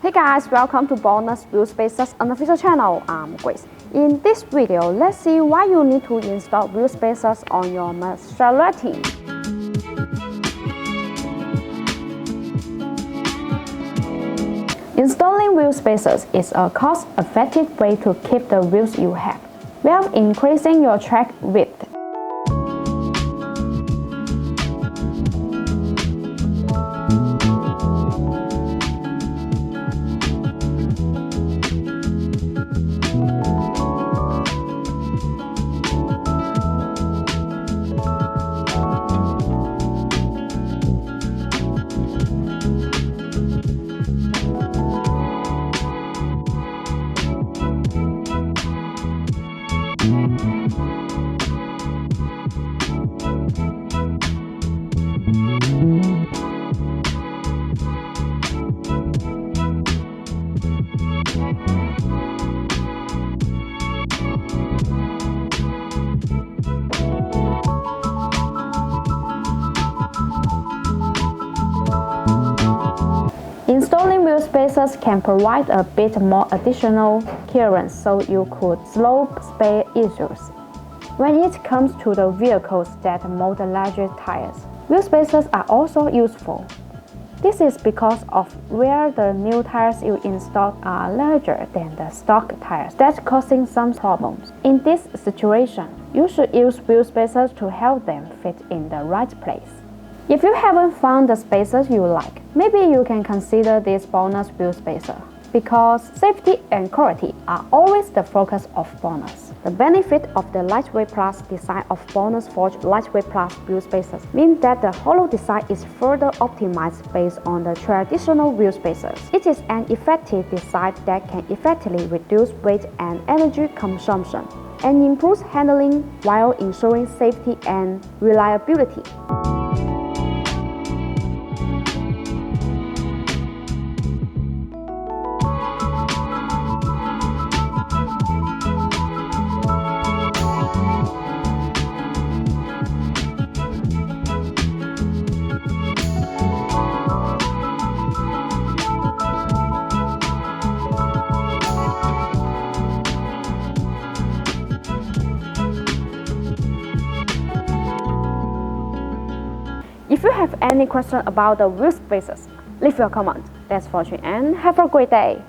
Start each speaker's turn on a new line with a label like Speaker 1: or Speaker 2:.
Speaker 1: Hey guys, welcome to Bonus Wheel Spacers unofficial channel. I'm Grace. In this video, let's see why you need to install wheel spacers on your Maserati. Installing wheel spacers is a cost-effective way to keep the wheels you have, while increasing your track width. Installing wheel spacers can provide a bit more additional clearance, so you could slope spare issues. When it comes to the vehicles that mold larger tires, wheel spacers are also useful. This is because of where the new tires you install are larger than the stock tires, that's causing some problems. In this situation, you should use wheel spacers to help them fit in the right place. If you haven't found the spacers you like, maybe you can consider this bonus wheel spacer, because safety and quality are always the focus of Bonus. The benefit of the lightweight plus design of Bonus Forged lightweight plus wheel spacers means that the hollow design is further optimized based on the traditional wheel spacers. It is an effective design that can effectively reduce weight and energy consumption, and improves handling while ensuring safety and reliability. If you have any question about the wheel spacers, leave your comment. Thanks for watching and have a great day.